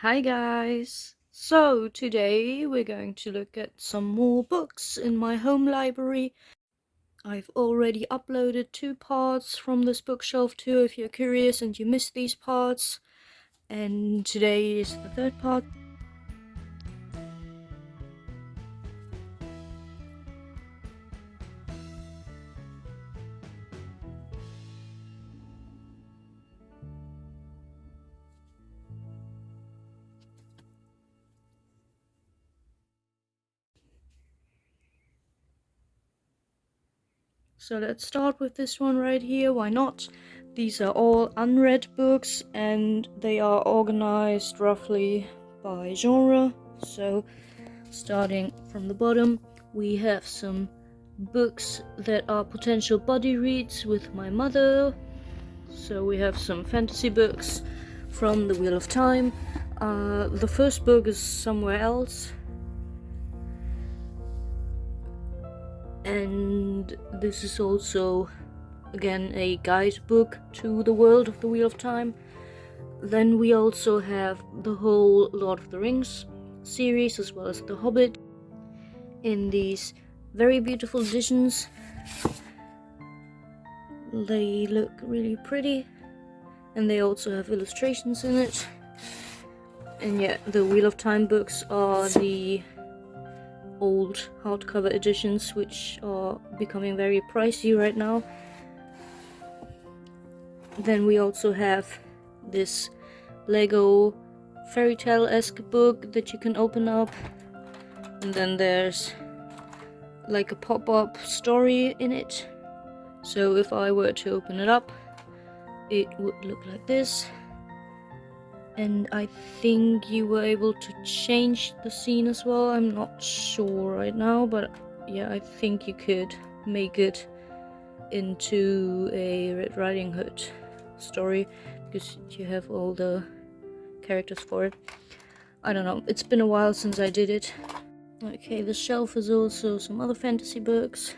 Hi guys! So today we're going to look at some more books in my home library. I've already uploaded 2 parts from this bookshelf too if you're curious and you missed these parts. And today is the 3rd part. So let's start with this one right here, why not? These are all unread books and they are organized roughly by genre. So starting from the bottom, we have some books that are potential buddy reads with my mother. So we have some fantasy books from the Wheel of Time. The first book is Somewhere Else. And this is also, again, a guidebook to the world of the Wheel of Time. Then we also have the whole Lord of the Rings series, as well as The Hobbit, in these very beautiful editions. They look really pretty, and they also have illustrations in it. And yeah, the Wheel of Time books are the old hardcover editions, which are becoming very pricey right now. Then we also have this Lego fairy tale-esque book that you can open up, and then there's like a pop-up story in it. So if I were to open it up, it would look like this. And I think you were able to change the scene as well. I'm not sure right now, but yeah, I think you could make it into a Red Riding Hood story because you have all the characters for it. I don't know, it's been a while since I did it. Okay, the shelf is also some other fantasy books.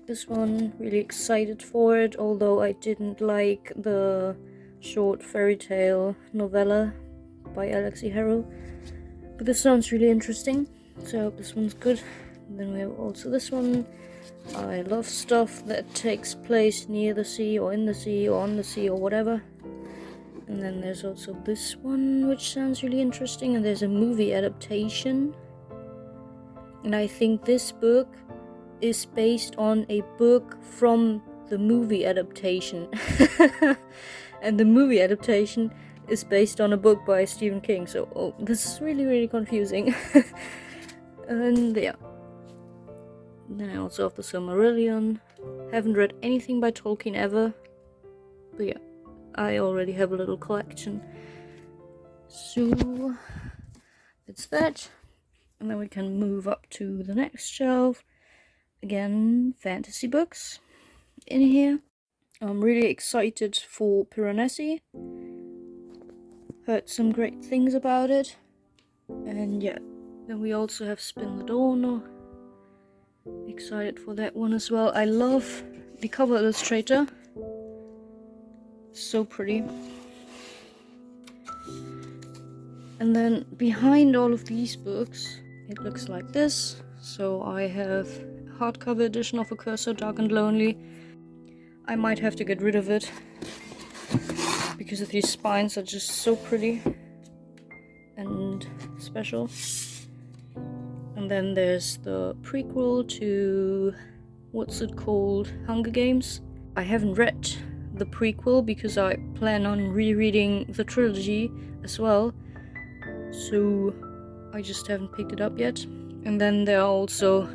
This one, really excited for it, although I didn't like the short fairy tale novella by Alexi Harrow. But this sounds really interesting, so I hope this one's good. And then we have also this one. I love stuff that takes place near the sea, or in the sea, or on the sea, or whatever. And then there's also this one, which sounds really interesting, and there's a movie adaptation. And I think this book is based on a book from the movie adaptation. And the movie adaptation is based on a book by Stephen King, so this is really confusing. And yeah. Then I also have the Silmarillion. Haven't read anything by Tolkien ever, but yeah, I already have a little collection. So it's that. And then we can move up to the next shelf. Again, fantasy books in here. I'm really excited for Piranesi. Heard some great things about it. And yeah, then we also have Spin the Dawn. Excited for that one as well. I love the cover illustrator. So pretty. And then behind all of these books, it looks like this. So I have a hardcover edition of A Curse So Dark and Lonely. I might have to get rid of it because of these spines are just so pretty and special. And then there's the prequel to, what's it called, Hunger Games. I haven't read the prequel because I plan on rereading the trilogy as well, so I just haven't picked it up yet. And then there are also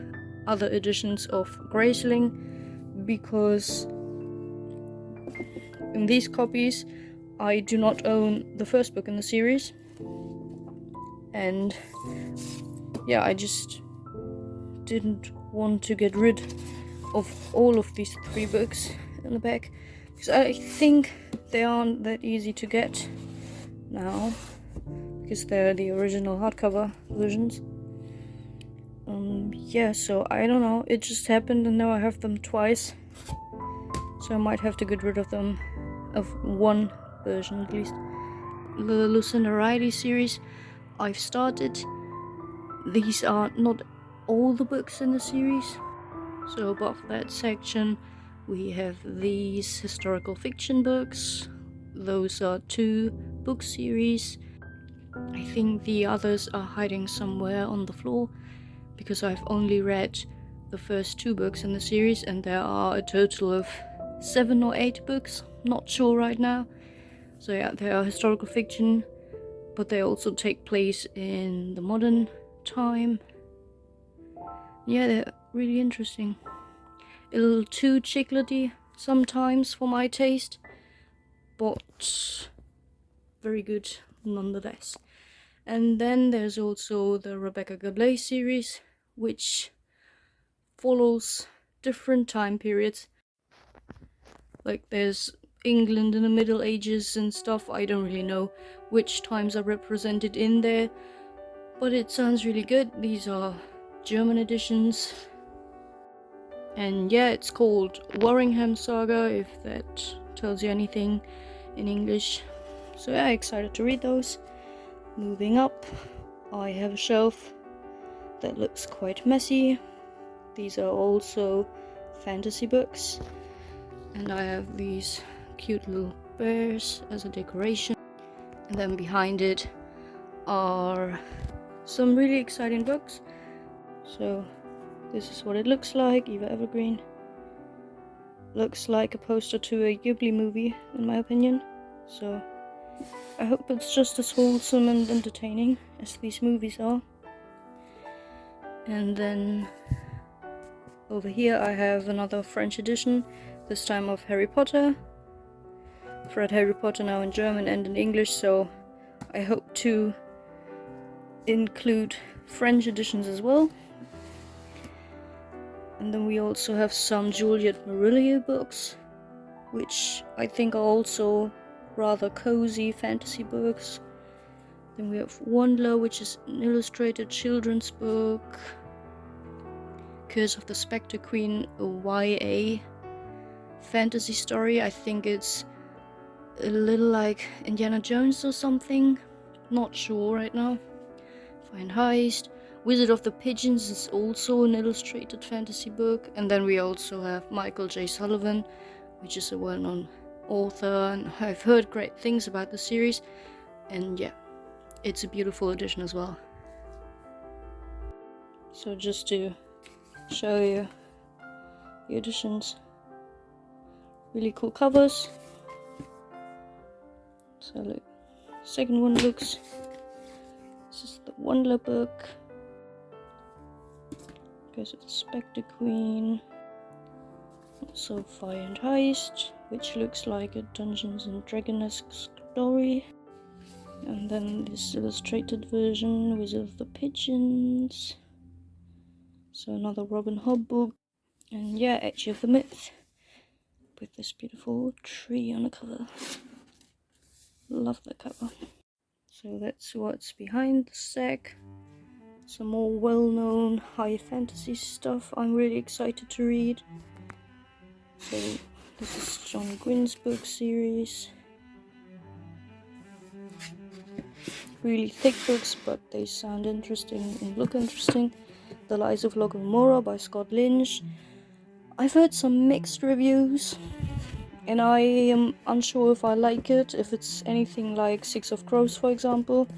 other editions of Graceling, because in these copies I do not own the first book in the series, and yeah, I just didn't want to get rid of all of these 3 books in the back, because I think they aren't that easy to get now, because they're the original hardcover versions. Yeah, so I don't know, it just happened and now I have them twice, so I might have to get rid of them, of one version at least. the Lucinda Riley series I've started. These are not all the books in the series. So above that section we have these historical fiction books. Those are 2 book series. I think the others are hiding somewhere on the floor because I've only read the first 2 books in the series, and there are a total of 7 or 8 books, not sure right now. So yeah, they are historical fiction, but they also take place in the modern time. Yeah, they're really interesting. A little too chiclety sometimes for my taste, but very good nonetheless. And then there's also the Rebecca Gablet series, which follows different time periods. Like there's England in the Middle Ages and stuff. I don't really know which times are represented in there, but it sounds really good. These are German editions. And yeah, it's called Warringham Saga, if that tells you anything in English. So yeah, excited to read those. Moving up, I have a shelf that looks quite messy. These are also fantasy books. And I have these cute little bears as a decoration. And then behind it are some really exciting books. So this is what it looks like. Eva Evergreen. Looks like a poster to a Ghibli movie, in my opinion. So I hope it's just as wholesome and entertaining as these movies are. And then over here I have another French edition, this time of Harry Potter. I've read Harry Potter now in German and in English, so I hope to include French editions as well. And then we also have some Juliet Marillier books, which I think are also rather cozy fantasy books. Then we have Wandler, which is an illustrated children's book. Curse of the Spectre Queen, a YA fantasy story. I think it's a little like Indiana Jones or something. Not sure right now. Find Heist. Wizard of the Pigeons is also an illustrated fantasy book. And then we also have Michael J. Sullivan, which is a well-known author, and I've heard great things about the series. And yeah, it's a beautiful edition as well. So just to show you the editions, really cool covers. So look, second one looks, this is the Wandler book. Goes with the Spectre Queen. Also Fire and Heist, which looks like a Dungeons and Dragons-esque story. And then this illustrated version, Wizard of the Pigeons. So another Robin Hobb book. And yeah, Edge of the Myth, with this beautiful tree on the cover. Love the cover. So that's what's behind the stack. Some more well-known high fantasy stuff I'm really excited to read. So this is John Gwynn's book series. Really thick books, but they sound interesting and look interesting. The Lies of Locke and Mora by Scott Lynch. I've heard some mixed reviews, and I am unsure if I like it, if it's anything like Six of Crows, for example,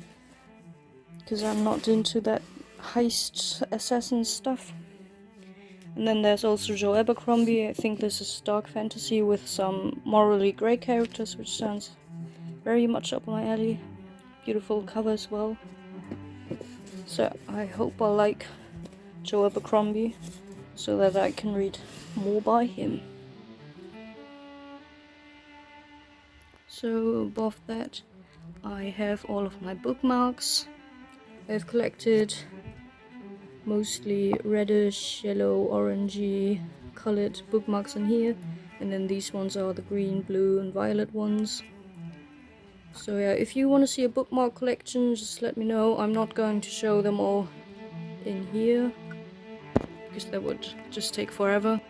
because I'm not into that heist assassin stuff. And then there's also Joe Abercrombie. I think this is dark fantasy with some morally grey characters, which sounds very much up my alley. Beautiful cover as well. So I hope I like Joe Abercrombie so that I can read more by him. So above that I have all of my bookmarks. I've collected mostly reddish, yellow, orangey colored bookmarks in here, and then these ones are the green, blue and violet ones. So yeah, if you want to see a bookmark collection, just let me know. I'm not going to show them all in here because that would just take forever.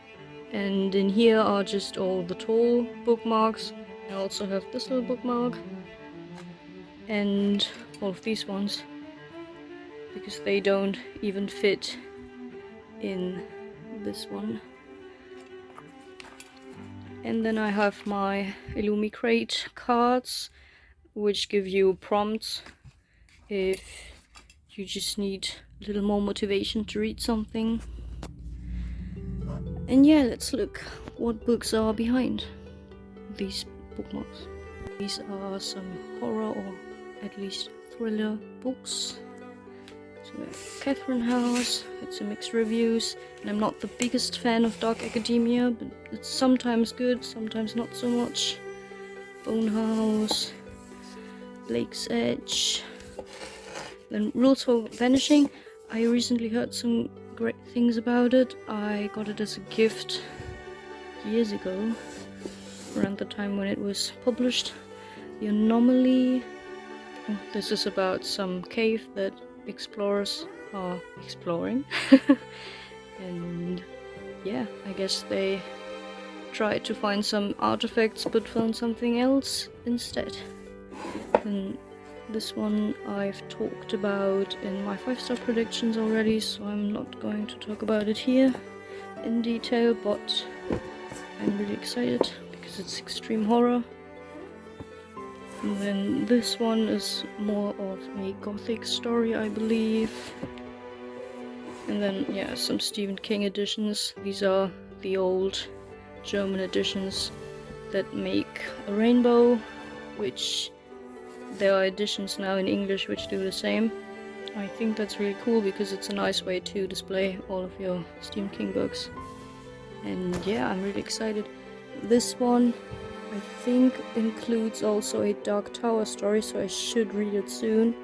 And in here are just all the tall bookmarks. I also have this little bookmark. and all of these ones, because they don't even fit in this one. And then I have my Illumi Crate cards, which give you prompts if you just need a little more motivation to read something. And yeah, let's look what books are behind these bookmarks. These are some horror or at least thriller books. So we have Catherine House. It's a mixed reviews, and I'm not the biggest fan of Dark Academia, but it's sometimes good, sometimes not so much. Bone House, Blake's Edge. Then Rules for Vanishing. I recently heard some great things about it. I got it as a gift years ago, around the time when it was published. The Anomaly. This is about some cave that explorers are exploring. And yeah, I guess they tried to find some artifacts but found something else instead. And this one I've talked about in my 5-star predictions already, so I'm not going to talk about it here in detail, but I'm really excited because it's extreme horror. And then this one is more of a gothic story, I believe. And then, yeah, some Stephen King editions. These are the old German editions that make a rainbow, which there are editions now in English which do the same. I think that's really cool because it's a nice way to display all of your Stephen King books. And yeah, I'm really excited. This one, I think, includes also a Dark Tower story, so I should read it soon.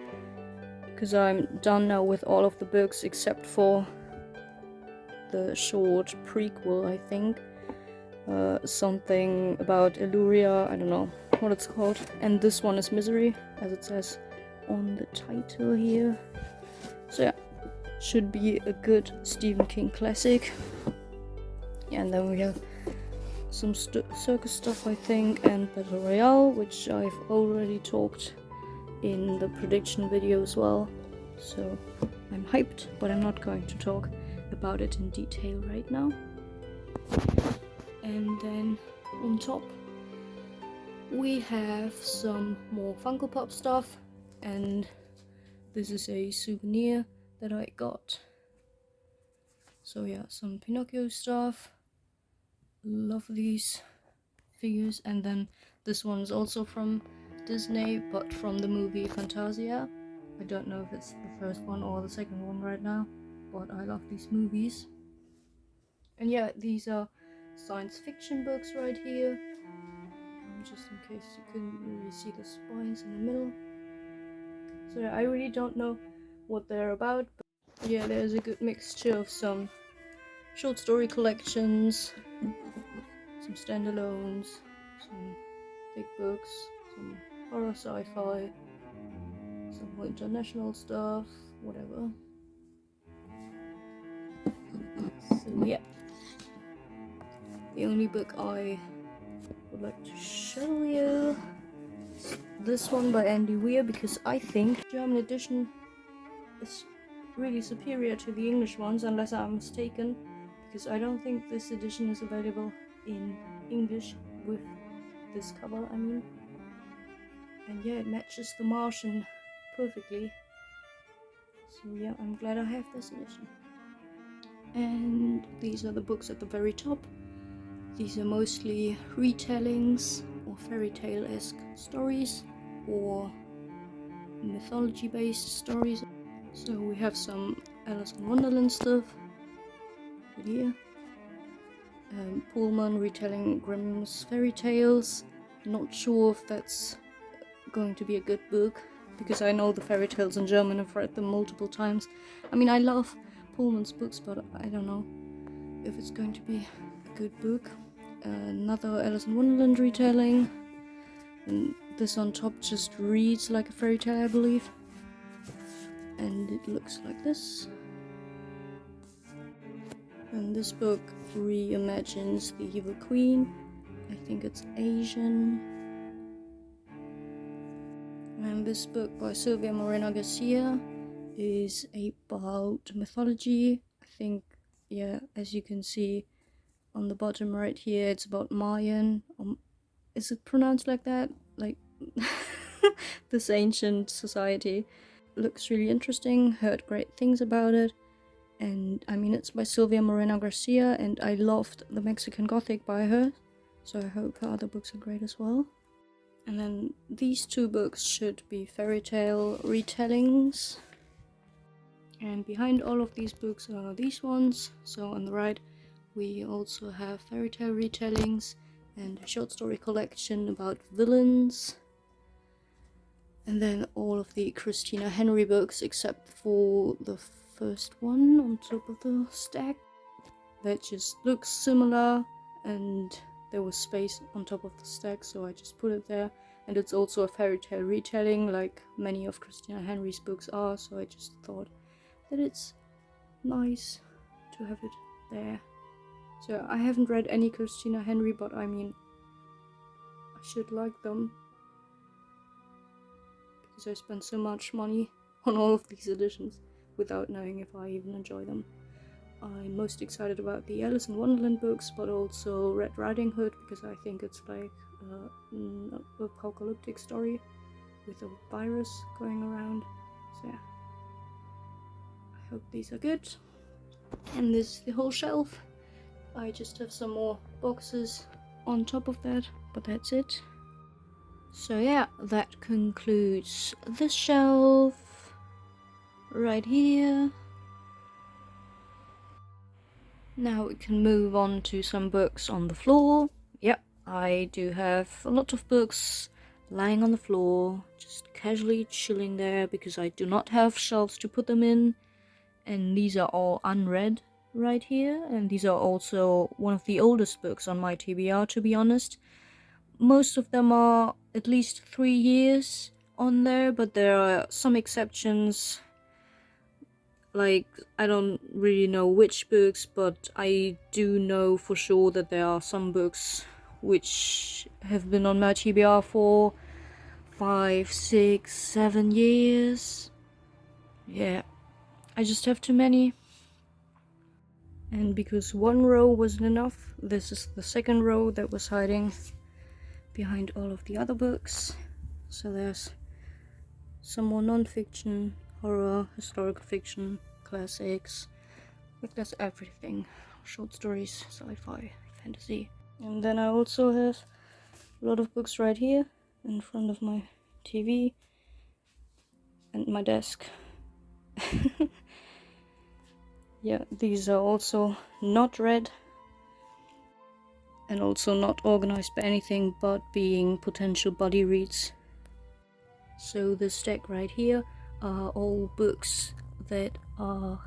Because I'm done now with all of the books except for the short prequel, I think. Something about Illyria, I don't know what it's called. And this one is Misery, as it says on the title here. So yeah, should be a good Stephen King classic. Yeah, and then we have some circus stuff, I think, and Battle Royale, which I've already talked in the prediction video as well. So I'm hyped, but I'm not going to talk about it in detail right now. And then on top we have some more Funko Pop stuff, and this is a souvenir that I got. So yeah, some Pinocchio stuff. Love these figures. And then this one's also from Disney, but from the movie Fantasia. I don't know if it's the first one or the second one right now, but I love these movies. And yeah, these are science fiction books right here. Just in case you couldn't really see the spines in the middle. So yeah, I really don't know what they're about, but yeah, there's a good mixture of some short story collections, some standalones, some big books, some horror sci-fi, some more international stuff, whatever. So yeah, the only book I would like to show you is this one by Andy Weir, because I think the German edition is really superior to the English ones, unless I'm mistaken, because I don't think this edition is available in English with this cover, I mean. And yeah, it matches The Martian perfectly. So yeah, I'm glad I have this edition. And these are the books at the very top. These are mostly retellings or fairy tale-esque stories or mythology-based stories. So we have some Alice in Wonderland stuff right here. Pullman retelling Grimm's fairy tales. Not sure if that's going to be a good book, because I know the fairy tales in German, I've read them multiple times. I mean, I love Pullman's books, but I don't know if it's going to be a good book. Another Alice in Wonderland retelling, and this on top just reads like a fairy tale, I believe, and it looks like this. And this book reimagines the Evil Queen. I think it's Asian. And this book by Silvia Moreno Garcia is about mythology. I think, yeah, as you can see on the bottom right here, it's about Mayan. Is it pronounced like that? Like this ancient society. Looks really interesting. Heard great things about it. And I mean, it's by Silvia Moreno Garcia, and I loved the Mexican Gothic by her, so I hope her other books are great as well. And then these two books should be fairy tale retellings. And behind all of these books are these ones. So on the right we also have fairy tale retellings and a short story collection about villains. And then all of the Christina Henry books except for the first one on top of the stack. That just looks similar, and there was space on top of the stack, so I just put it there. And it's also a fairy tale retelling, like many of Christina Henry's books are, so I just thought that it's nice to have it there. So I haven't read any Christina Henry, but I mean, I should like them, because I spent so much money on all of these editions without knowing if I even enjoy them. I'm most excited about the Alice in Wonderland books, but also Red Riding Hood, because I think it's like an apocalyptic story with a virus going around. So yeah, I hope these are good. And this is the whole shelf. I just have some more boxes on top of that, but that's it. So yeah, that concludes this shelf right here. Now we can move on to some books on the floor. Yep, I do have a lot of books lying on the floor, just casually chilling there because I do not have shelves to put them in. And these are all unread right here, and these are also one of the oldest books on my TBR, to be honest. Most of them are at least 3 years on there, but there are some exceptions. Like, I don't really know which books, but I do know for sure that there are some books which have been on my TBR for 5, 6, 7 years. Yeah, I just have too many. And because one row wasn't enough, this is the second row that was hiding behind all of the other books. So there's some more non-fiction, horror, historical fiction, classics, like there's everything. Short stories, sci-fi, fantasy. And then I also have a lot of books right here in front of my TV and my desk. Yeah, these are also not read and also not organized by anything but being potential buddy reads. So the stack right here are all books that are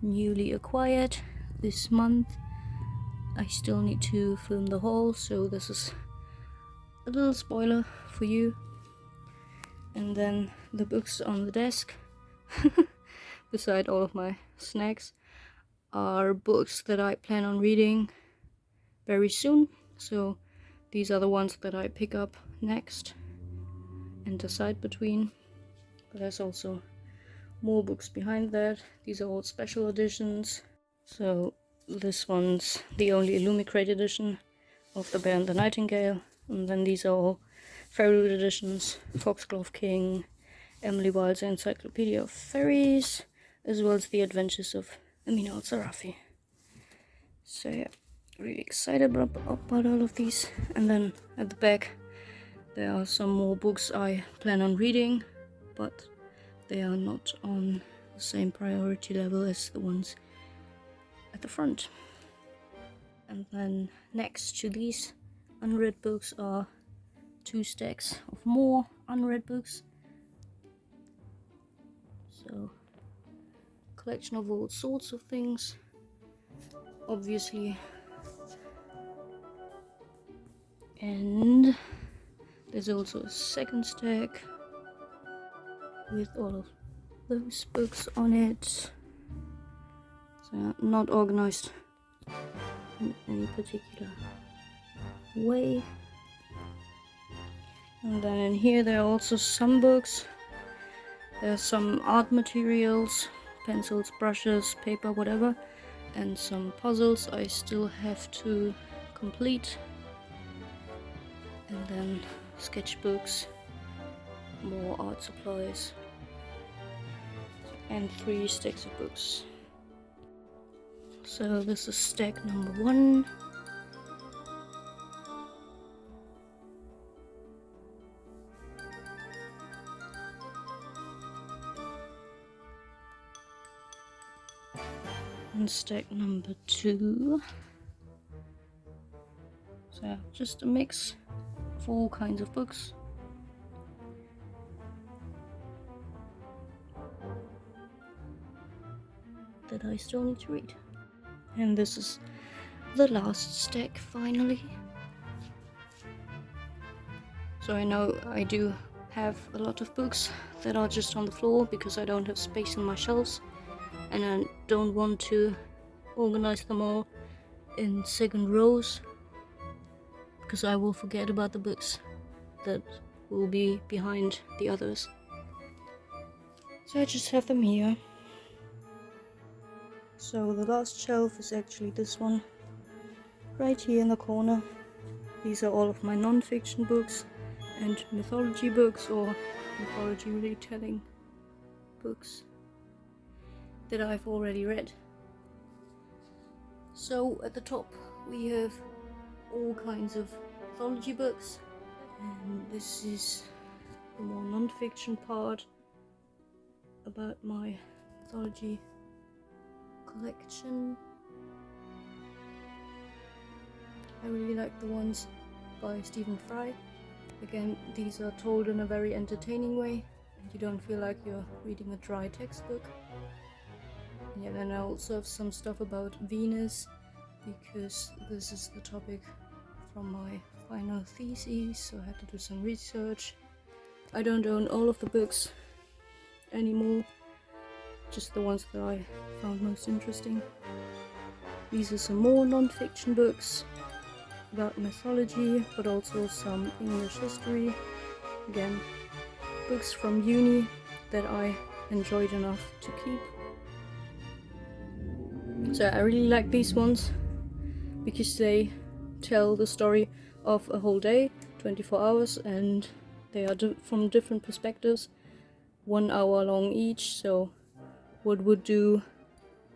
newly acquired this month. I still need to film the haul, so this is a little spoiler for you. And then the books on the desk, beside all of my snacks, are books that I plan on reading very soon. So these are the ones that I pick up next and decide between. But there's also more books behind that. These are all special editions. So this one's the only Illumicrate edition of The Bear and the Nightingale. And then these are all Fairywood editions, Foxglove King, Emily Wilde's Encyclopedia of Fairies, as well as The Adventures of Amina al-Sarafi. So yeah, really excited about all of these. And then at the back there are some more books I plan on reading, but they are not on the same priority level as the ones at the front. And then next to these unread books are 2 stacks of more unread books. So, collection of all sorts of things, obviously. And there's also a second stack with all of those books on it. So not organized in any particular way. And then in here there are also some books. There's some art materials, pencils, brushes, paper, whatever, and some puzzles I still have to complete. And then sketchbooks, more art supplies, and 3 stacks of books. So this is stack number 1. And stack number 2. So just a mix of all kinds of books. That I still need to read. And this is the last stack finally. So I know I do have a lot of books that are just on the floor because I don't have space in my shelves, and I don't want to organize them all in second rows because I will forget about the books that will be behind the others. So I just have them here. So the last shelf is actually this one, right here in the corner. These are all of my non-fiction books and mythology books or mythology retelling books that I've already read. So at the top we have all kinds of mythology books, and this is the more non-fiction part about my mythology collection. I really like the ones by Stephen Fry. Again, these are told in a very entertaining way, and you don't feel like you're reading a dry textbook. And yeah, then I also have some stuff about Venus, because this is the topic from my final thesis, so I had to do some research. I don't own all of the books anymore, just the ones that I found most interesting. These are some more non-fiction books about mythology, but also some English history. Again, books from uni that I enjoyed enough to keep. So I really like these ones because they tell the story of a whole day, 24 hours, and they are from different perspectives, 1 hour long each. So what would do,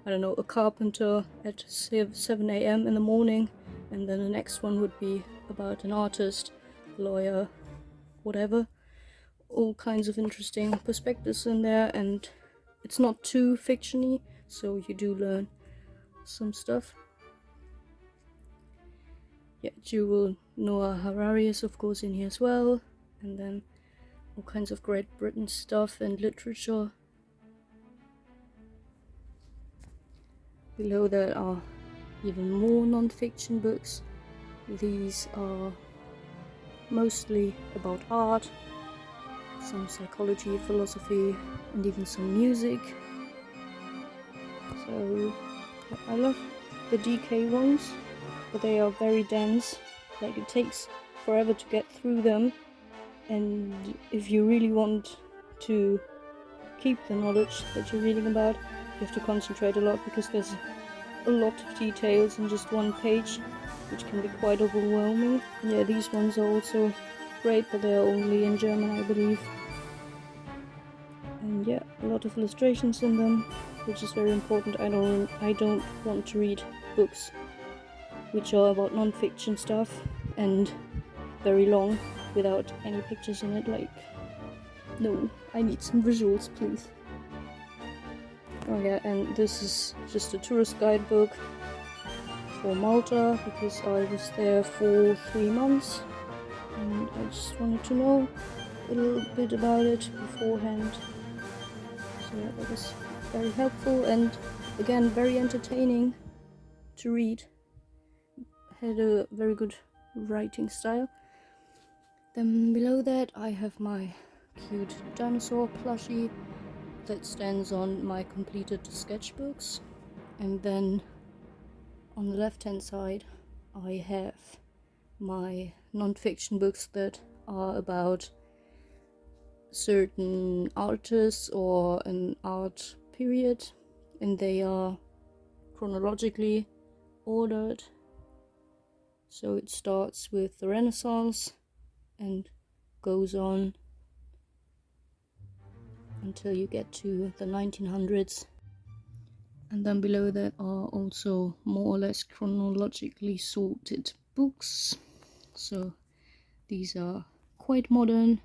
I don't know, a carpenter at 7 a.m. in the morning, and then the next one would be about an artist, lawyer, whatever. All kinds of interesting perspectives in there, and it's not too fictiony, so you do learn some stuff. Yeah, Jewel Noah Harari is of course in here as well, and then all kinds of Great Britain stuff and literature. Below there are even more non-fiction books. These are mostly about art, some psychology, philosophy, and even some music. So I love the DK ones, but they are very dense. Like, it takes forever to get through them, and if you really want to keep the knowledge that you're reading about, you have to concentrate a lot because there's a lot of details in just one page, which can be quite overwhelming. Yeah, these ones are also great, but they're only in German, I believe. And yeah, a lot of illustrations in them, which is very important. I don't want to read books which are about non-fiction stuff and very long without any pictures in it. Like, no, I need some visuals, please. Oh yeah, and this is just a tourist guidebook for Malta because I was there for 3 months and I just wanted to know a little bit about it beforehand. So yeah, that was very helpful and again very entertaining to read. Had a very good writing style. Then below that I have my cute dinosaur plushie that stands on my completed sketchbooks, and then on the left hand side I have my non-fiction books that are about certain artists or an art period, and they are chronologically ordered. So it starts with the Renaissance and goes on until you get to the 1900s. And then below that are also more or less chronologically sorted books. So these are quite modern,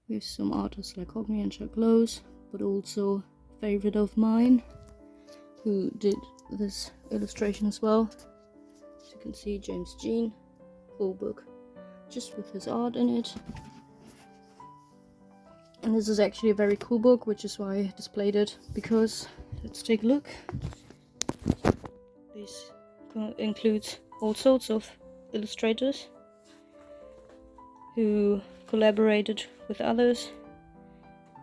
with some artists like Hockney and Chuck Close, but also a favorite of mine who did this illustration as well. As you can see, James Jean, full book, just with his art in it. And this is actually a very cool book, which is why I displayed it, because let's take a look. This includes all sorts of illustrators who collaborated with others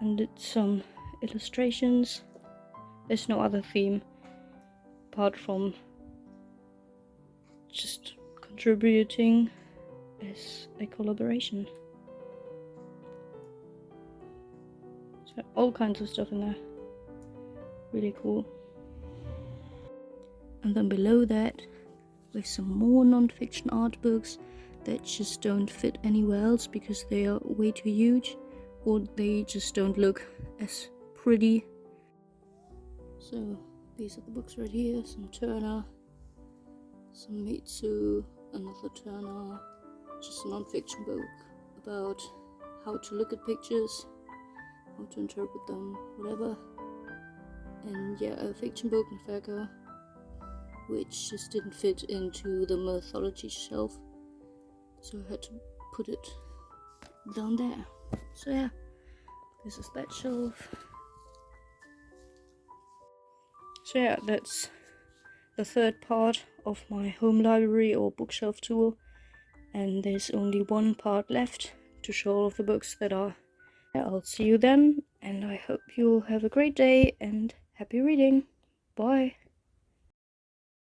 and did some illustrations. There's no other theme apart from just contributing as a collaboration. So all kinds of stuff in there. Really cool. And then below that, with some more non-fiction art books that just don't fit anywhere else because they are way too huge, or they just don't look as pretty. So these are the books right here. Some Turner, some Mitsu, another Turner, just a non-fiction book about how to look at pictures, how to interpret them, whatever. And yeah, a fiction book, Neferka, which just didn't fit into the mythology shelf, so I had to put it down there. So yeah, this is that shelf. So yeah, that's the third part of my home library or bookshelf tour, and there's only one part left to show all of the books that are. I'll see you then, and I hope you have a great day and happy reading. Bye.